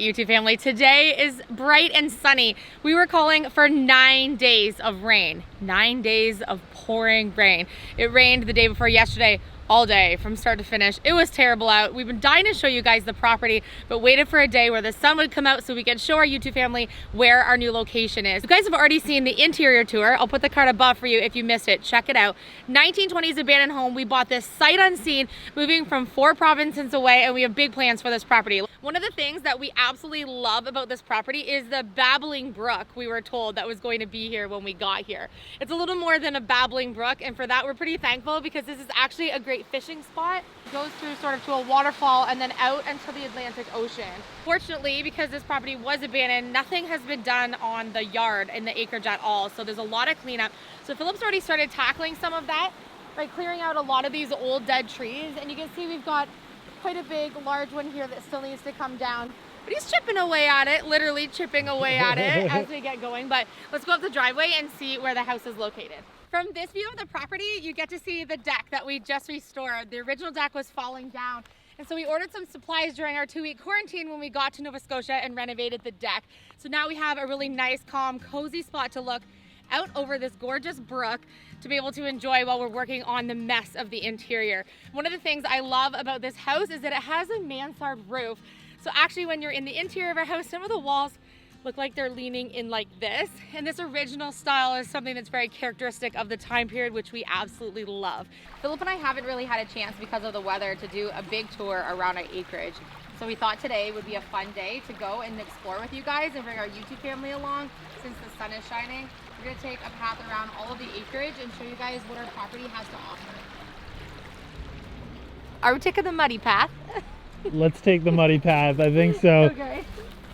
YouTube family, today is bright and sunny. We were calling for 9 days of rain, 9 days of pouring rain. It rained the day before yesterday all day from start to finish. It was terrible out. We've been dying to show you guys the property, but waited for a day where the sun would come out so we could show our YouTube family where our new location is. You guys have already seen the interior tour. I'll put the card above for you if you missed it. Check it out. 1920s abandoned home. We bought this sight unseen, moving from 4 provinces away, and we have big plans for this property. One of the things that we absolutely love about this property is the babbling brook we were told that was going to be here when we got here. It's a little more than a babbling brook, and for that we're pretty thankful because this is actually a great fishing spot. It goes through sort of to a waterfall and then out into the Atlantic Ocean. Fortunately, because this property was abandoned, nothing has been done on the yard and the acreage at all, so there's a lot of cleanup. So Philip's already started tackling some of that by clearing out a lot of these old dead trees, and you can see we've got quite a big large one here that still needs to come down, but he's chipping away at it, literally chipping away at it as we get going. But let's go up the driveway and see where the house is located. From this view of the property, you get to see the deck that we just restored. The original deck was falling down, and so we ordered some supplies during our 2-week quarantine when we got to Nova Scotia and renovated the deck. So now we have a really nice, calm, cozy spot to look out over this gorgeous brook to be able to enjoy while we're working on the mess of the interior. One of the things I love about this house is that it has a mansard roof. So actually when you're in the interior of our house, some of the walls look like they're leaning in like this. And this original style is something that's very characteristic of the time period, which we absolutely love. Philip and I haven't really had a chance because of the weather to do a big tour around our acreage. So we thought today would be a fun day to go and explore with you guys and bring our YouTube family along since the sun is shining. We're going to take a path around all of the acreage and show you guys what our property has to offer. Are we taking the muddy path? Let's take the muddy path. I think so. Okay.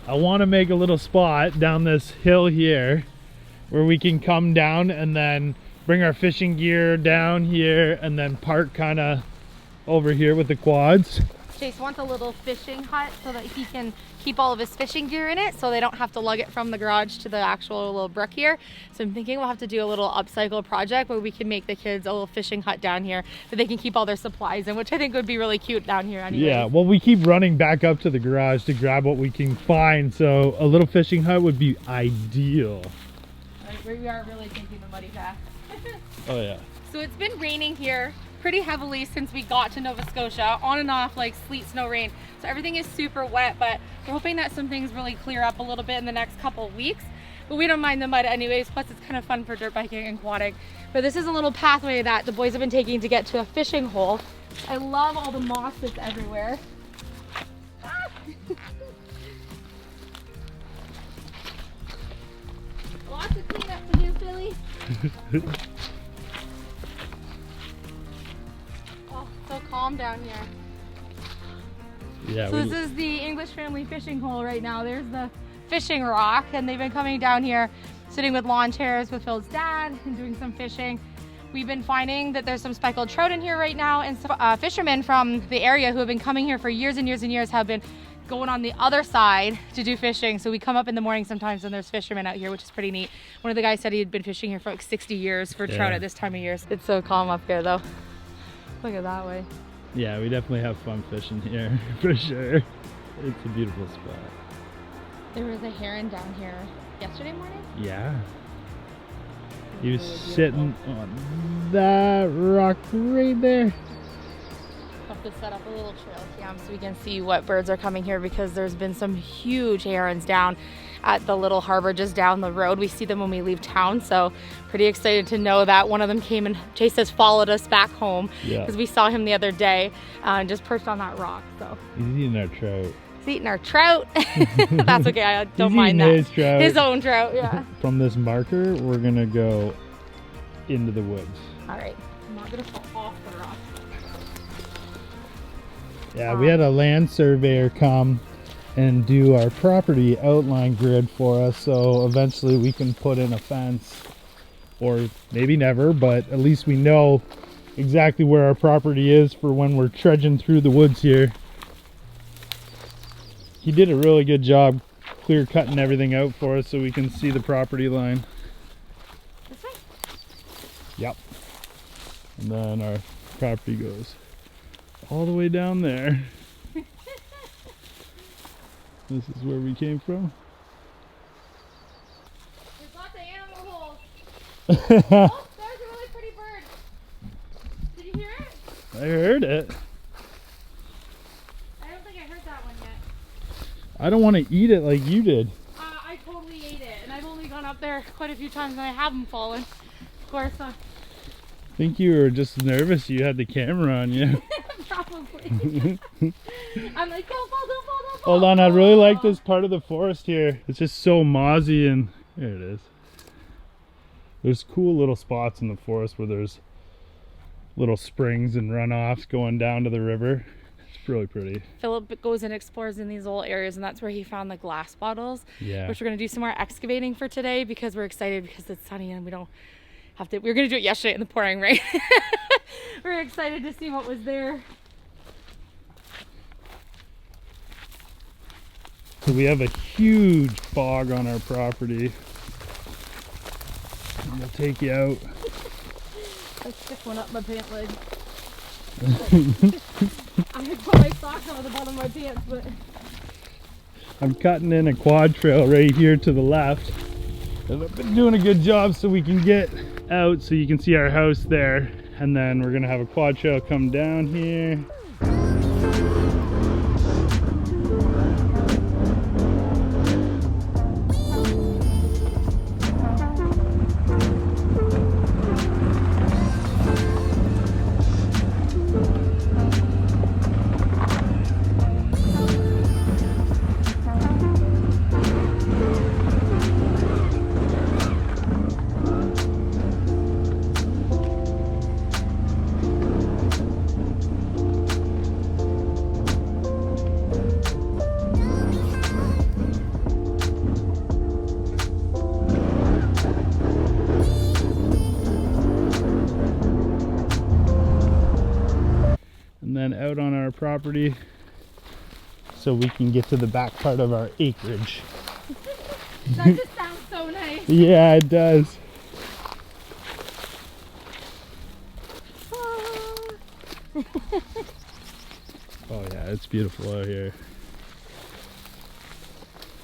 I want to make a little spot down this hill here where we can come down and then bring our fishing gear down here and then park kind of over here with the quads. Chase wants a little fishing hut so that he can keep all of his fishing gear in it so they don't have to lug it from the garage to the actual little brook here. So I'm thinking we'll have to do a little upcycle project where we can make the kids a little fishing hut down here that they can keep all their supplies in, which I think would be really cute down here anyway. Yeah, well, we keep running back up to the garage to grab what we can find, so a little fishing hut would be ideal. Right, we are really taking the muddy path. Oh yeah. So it's been raining here pretty heavily since we got to Nova Scotia, on and off like sleet, snow, rain. So everything is super wet, but we're hoping that some things really clear up a little bit in the next couple of weeks. But we don't mind the mud anyways, plus it's kind of fun for dirt biking and quadding. But this is a little pathway that the boys have been taking to get to a fishing hole. I love all the moss that's everywhere. Ah! Lots of cleanup to do, Philly. So calm down here. Yeah. So this is the English family fishing hole right now. There's the fishing rock, and they've been coming down here, sitting with lawn chairs with Phil's dad and doing some fishing. We've been finding that there's some speckled trout in here right now, and some fishermen from the area who have been coming here for years and years and years have been going on the other side to do fishing. So we come up in the morning sometimes and there's fishermen out here, which is pretty neat. One of the guys said he had been fishing here for like 60 years for trout at this time of year. It's so calm up here though. Look at that way. Yeah, we definitely have fun fishing here, for sure. It's a beautiful spot. There was a heron down here yesterday morning? Yeah. He was sitting on that rock right there. I'll have to set up a little trail cam so we can see what birds are coming here, because there's been some huge herons down at the little harbor just down the road. We see them when we leave town, so pretty excited to know that one of them came and Chase has followed us back home because we saw him the other day and just perched on that rock. So he's eating our trout. He's eating our trout. That's okay, I don't mind that. His trout. His own trout, yeah. From this marker, we're gonna go into the woods. All right, I'm not gonna fall off the rock. Yeah, we had a land surveyor come and do our property outline grid for us, so eventually we can put in a fence, or maybe never, but at least we know exactly where our property is for when we're trudging through the woods here. He did a really good job clear cutting everything out for us so we can see the property line. This way? Yep. And then our property goes all the way down there. This is where we came from. There's lots of animal holes. Oh, there's a really pretty bird. Did you hear it? I heard it. I don't think I heard that one yet. I don't want to eat it like you did. I totally ate it, and I've only gone up there quite a few times and I haven't fallen. Of course, I think you were just nervous you had the camera on you. probably. I'm like, don't fall, don't fall, don't fall. Hold on, I really like this part of the forest here. It's just so mossy and there it is. There's cool little spots in the forest where there's little springs and runoffs going down to the river. It's really pretty. Philip goes and explores in these little areas, and that's where he found the glass bottles. Yeah. Which we're gonna do some more excavating for today because we're excited because it's sunny and we don't have to. We were gonna do it yesterday in the pouring rain. We're excited to see what was there. So we have a huge bog on our property. I'm gonna take you out. I stick one up my pant leg. I had put my socks over the bottom of my pants, but I'm cutting in a quad trail right here to the left. And I've been doing a good job so we can get out so you can see our house there. And then we're gonna have a quad trail come down here. And then out on our property so we can get to the back part of our acreage. that just sounds so nice. Yeah, it does. Oh yeah, it's beautiful out here.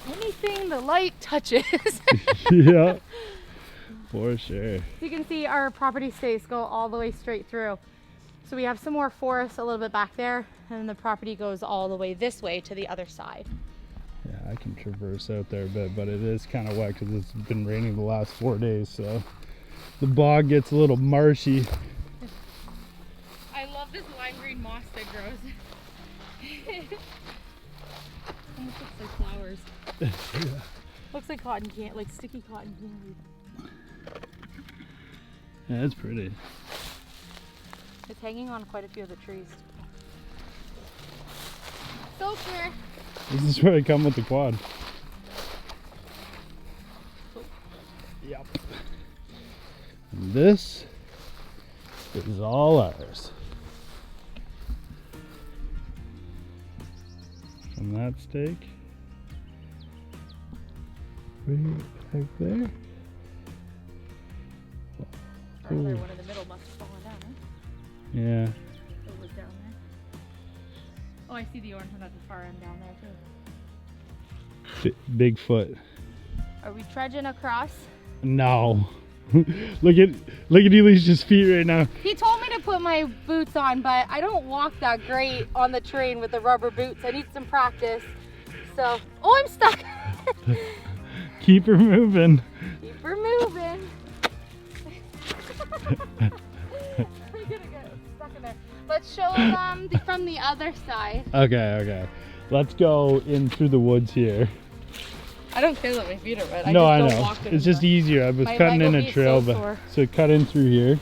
Anything the light touches. Yeah, for sure. You can see our property stakes go all the way straight through. So we have some more forest a little bit back there, and then the property goes all the way this way to the other side. Yeah, I can traverse out there a bit, but it is kind of wet because it's been raining the last 4 days, so the bog gets a little marshy. I love this lime green moss that grows. Almost looks like flowers. Yeah. Looks like cotton candy, like sticky cotton candy. Yeah, it's pretty. It's hanging on quite a few of the trees. So clear. This is where I come with the quad. Yep. And this is all ours. From that stake, right back there. Our other one in the middle must have fallen down, right? Yeah. It was down there. Oh, I see the orange one at the far end down there too. Bigfoot. Are we trudging across? No. look at Elisia's feet right now. He told me to put my boots on, but I don't walk that great on the train with the rubber boots. I need some practice. So, oh, I'm stuck. Keep her moving. Keep her moving. I'm gonna get stuck in there. Let's show them from the other side. Okay. Let's go in through the woods here. I don't care that my feet are wet. No, I I just don't know. walk It's just easier. I was My cutting leg in will a be trail, so sore. so cut in through here.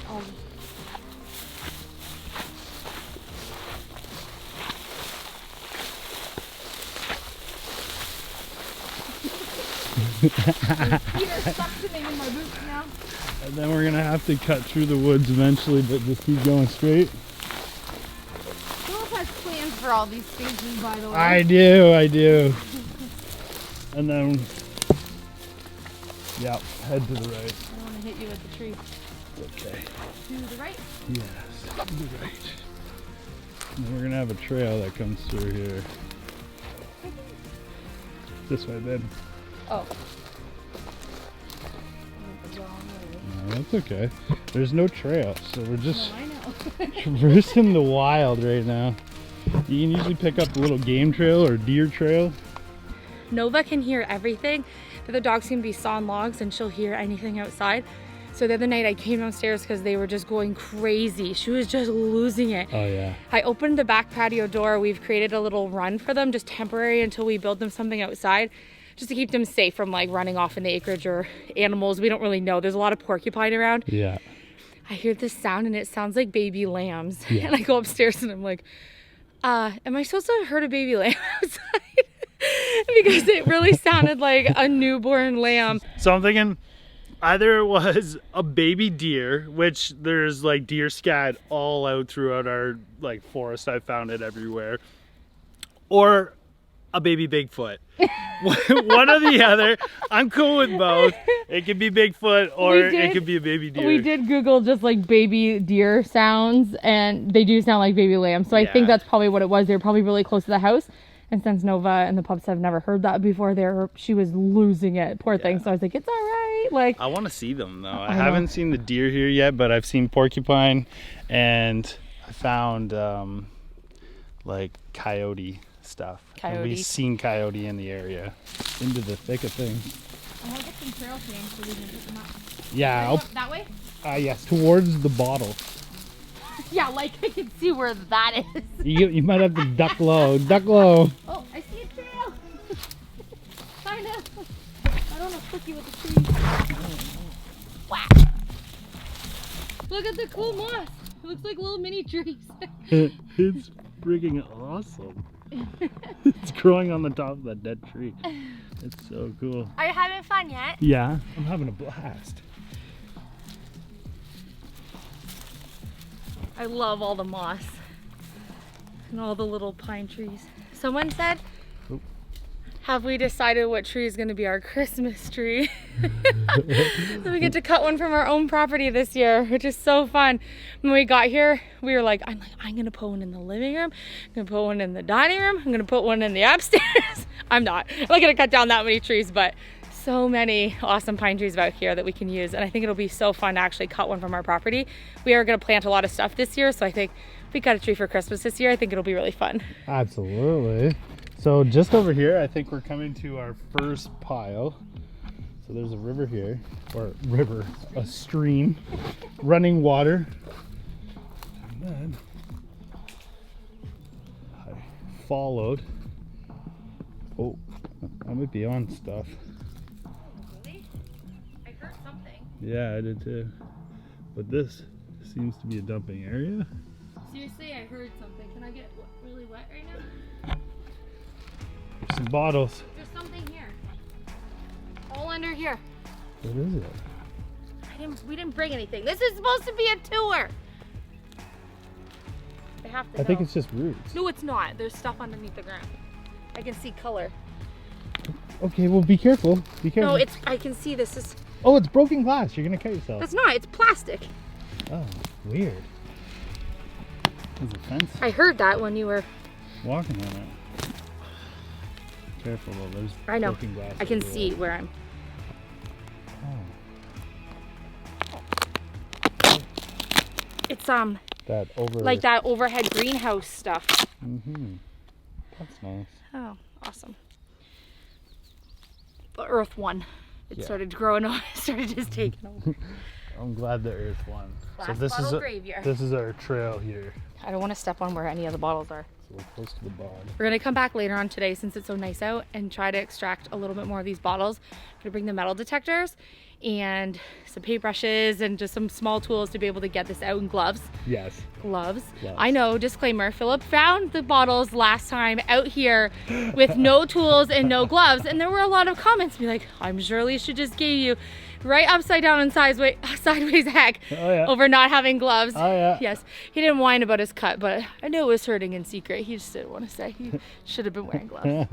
Feet are stuck to me in my boots now. And then we're gonna have to cut through the woods eventually, but just keep going straight. Philip has plans for all these stages, by the way. I do. And then, yeah, head to the right. I don't want to hit you with the tree. Okay. To the right? Yes, to the right. And then we're gonna have a trail that comes through here. This way, then. Oh. No, that's okay. There's no trail, so we're just No, I know. traversing the wild right now. You can usually pick up a little game trail or deer trail. Nova can hear everything. The other dogs can be sawing logs and she'll hear anything outside. So the other night I came downstairs because they were just going crazy. She was just losing it. Oh yeah. I opened the back patio door. We've created a little run for them, just temporary until we build them something outside, just to keep them safe from like running off in the acreage or animals. We don't really know. There's a lot of porcupine around. Yeah. I hear this sound and it sounds like baby lambs. Yeah. And I go upstairs and I'm like, am I supposed to have heard a baby lamb outside? Because it really sounded like a newborn lamb. So I'm thinking either it was a baby deer, which there's like deer scat all out throughout our like forest. I found it everywhere. Or a baby Bigfoot. One or the other. I'm cool with both. It could be Bigfoot or it could be a baby deer. We did Google just like baby deer sounds and they do sound like baby lambs. So I think that's probably what it was. They were probably really close to the house. And since Nova and the pups have never heard that before, she was losing it. Poor thing. So I was like, it's all right. Like, I want to see them though. I haven't seen the deer here yet, but I've seen porcupine and I found like coyote stuff. And we've seen coyote in the area. Into the thick of things. I want to get some trail cams so we can pick them up. Yeah. That way? Yes, towards the bottle. Yeah, like I can see where that is. You might have to duck low. Duck low. Oh, I see a trail. Kind of. I don't know, clicky with the trees. Wow. Look at the cool moss. It looks like little mini trees. It's freaking awesome. It's growing on the top of that dead tree. It's so cool. Are you having fun yet? Yeah, I'm having a blast. I love all the moss and all the little pine trees. Someone said, have we decided what tree is going to be our Christmas tree? So we get to cut one from our own property this year, which is so fun. When we got here, we were like, I'm going to put one in the living room. I'm going to put one in the dining room. I'm going to put one in the upstairs. I'm not going to cut down that many trees, but so many awesome pine trees out here that we can use. And I think it'll be so fun to actually cut one from our property. We are going to plant a lot of stuff this year. So I think if we cut a tree for Christmas this year, I think it'll be really fun. Absolutely. So just over here, I think we're coming to our first pile. So there's a river here, or a stream, running water. And then I followed. Oh, I might be on stuff. Really? I heard something. Yeah, I did too. But this seems to be a dumping area. Seriously, I heard something. Can I get really wet right now? Some bottles. There's something here. All under here. What is it? We didn't bring anything. This is supposed to be a tour. I have to I think it's just roots. No, it's not. There's stuff underneath the ground. I can see color. Okay, well be careful. Be careful. No, I can see this is. Oh, it's broken glass. You're gonna cut yourself. That's not. It's plastic. Oh, weird. There's a fence. I heard that when you were walking on it. Careful though, there's broken glass. I can see where I'm. Oh. It's like that overhead greenhouse stuff. Mm-hmm. That's nice. Oh, awesome. The earth won. It started growing on. It started just taking over. I'm glad the earth won. Glass so bottle graveyard. this is our trail here. I don't want to step on where any of the bottles are. So we're close to the bog. We're gonna come back later on today since it's so nice out and try to extract a little bit more of these bottles. We're gonna bring the metal detectors and some paintbrushes and just some small tools to be able to get this out, and gloves. Yes. Gloves. I know, disclaimer, Philip found the bottles last time out here with no tools and no gloves, and there were a lot of comments be like, I'm sure Elysia just gave you right upside down and sideways heck over not having gloves. Oh yeah. Yes, he didn't whine about his cut, but I knew it was hurting in secret. He just didn't want to say. He should have been wearing gloves.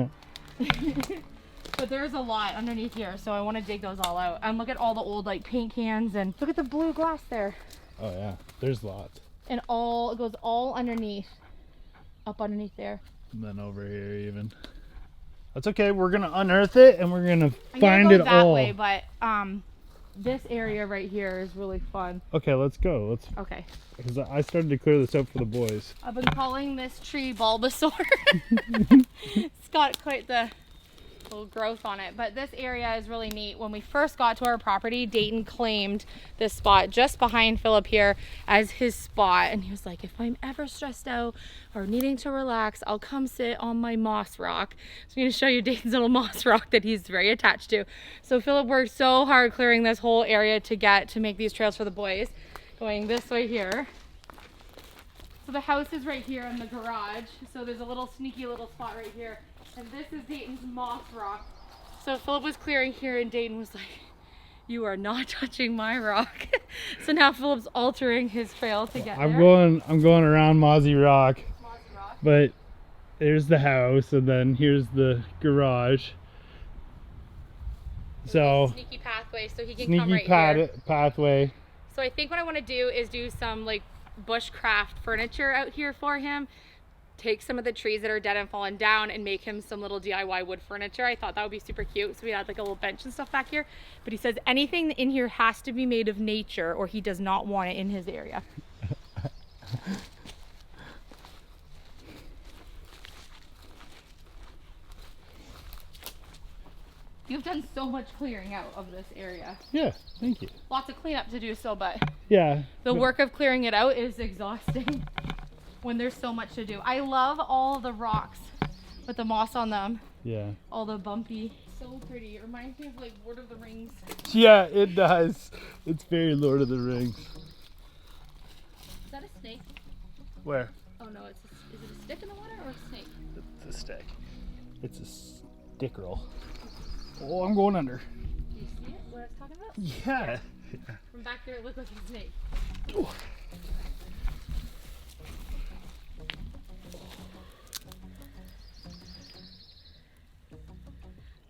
But there's a lot underneath here, so I want to dig those all out. And look at all the old like paint cans, and look at the blue glass there. Oh yeah, there's lots. And it goes all underneath, up underneath there. And then over here even. That's okay. We're gonna unearth it and we're gonna find it that all. way, but this area right here is really fun. Okay, let's go. Let's. Okay. Because I started to clear this up for the boys. I've been calling this tree Bulbasaur. It's got quite the little growth on it, but this area is really neat. When we first got to our property, Dayton claimed this spot just behind Philip here as his spot, and he was like, if I'm ever stressed out or needing to relax, I'll come sit on my moss rock. So I'm going to show you Dayton's little moss rock that he's very attached to. So Philip worked so hard clearing this whole area to make these trails for the boys, going this way here. So the house is right here in the garage, so there's a little sneaky little spot right here. And this is Dayton's moss rock. So Philip was clearing here and Dayton was like, you are not touching my rock. So now Philip's altering his trail to get I'm there. going around Mossy Rock. Mossy Rock. But there's the house and then here's the garage. So Sneaky pathway so he can come right here. pathway. So I think what I want to do is do some like bushcraft furniture out here for him. Take some of the trees that are dead and fallen down and make him some little DIY wood furniture. I thought that would be super cute. So we had like a little bench and stuff back here. But he says anything in here has to be made of nature or he does not want it in his area. You've done so much clearing out of this area. Yeah, thank you. Lots of cleanup to do still, but Yeah. the work of clearing it out is exhausting when there's so much to do. I love all the rocks with the moss on them. Yeah. All the bumpy. So pretty. It reminds me of like Lord of the Rings. Yeah, it does. It's very Lord of the Rings. Is that a snake? Where? Oh no, is it a stick in the water or a snake? It's a stick. It's a stick roll. Oh, I'm going under. Do you see it? What I was talking about? Yeah. From back there it looked like a snake. Ooh.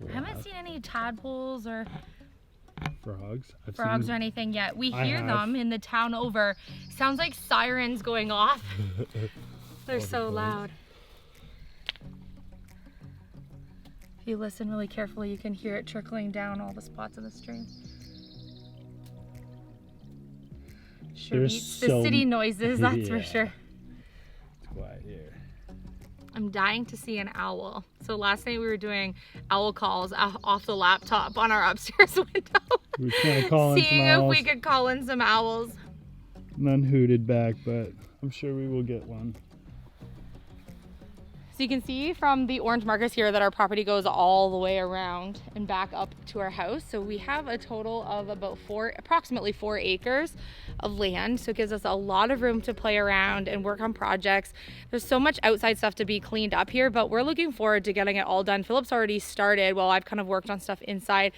I haven't seen any tadpoles or Frogs. frogs or anything yet. We I hear have. them in the town over. Sounds like sirens going off. They're so loud. If you listen really carefully, you can hear it trickling down all the spots of the stream. Sure There's beats the so city noises, that's for Yeah. sure. It's quiet here. I'm dying to see an owl. So last night we were doing owl calls off the laptop on our upstairs window. We were trying to call in some Seeing if owls. we could call in some owls. None hooted back, but I'm sure we will get one. So you can see from the orange markers here that our property goes all the way around and back up to our house. So we have a total of about approximately 4 acres of land. So it gives us a lot of room to play around and work on projects. There's so much outside stuff to be cleaned up here, but we're looking forward to getting it all done. Philip's already started while I've kind of worked on stuff inside.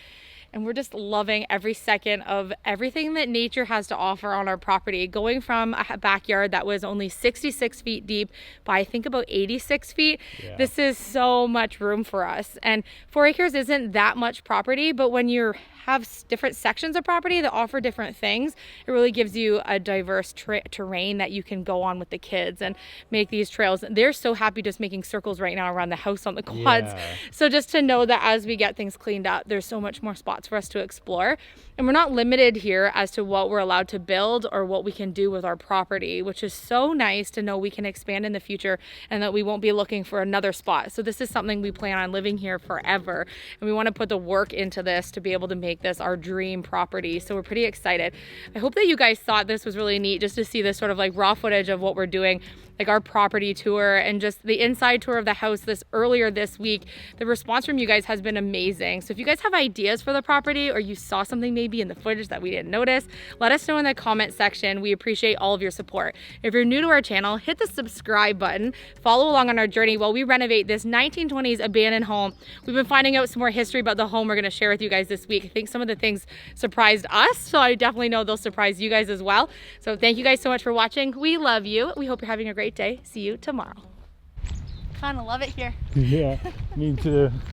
And we're just loving every second of everything that nature has to offer on our property. Going from a backyard that was only 66 feet deep by I think about 86 feet, Yeah. this is so much room for us. And 4 acres isn't that much property, but when you have different sections of property that offer different things, it really gives you a diverse terrain that you can go on with the kids and make these trails. They're so happy just making circles right now around the house on the quads. Yeah. So just to know that as we get things cleaned up, there's so much more spots for us to explore. And we're not limited here as to what we're allowed to build or what we can do with our property, which is so nice to know we can expand in the future and that we won't be looking for another spot. So this is something we plan on living here forever. And we want to put the work into this to be able to make this our dream property. So we're pretty excited. I hope that you guys thought this was really neat just to see this sort of like raw footage of what we're doing, like our property tour and just the inside tour of the house earlier this week. The response from you guys has been amazing. So if you guys have ideas for the property or you saw something maybe in the footage that we didn't notice, let us know in the comment section. We appreciate all of your support. If you're new to our channel, hit the subscribe button. Follow along on our journey while we renovate this 1920s abandoned home. We've been finding out some more history about the home we're going to share with you guys this week. I think some of the things surprised us, so I definitely know they'll surprise you guys as well. So thank you guys so much for watching. We love you. We hope you're having a great day. See you tomorrow. Kind of love it here. Yeah, me too.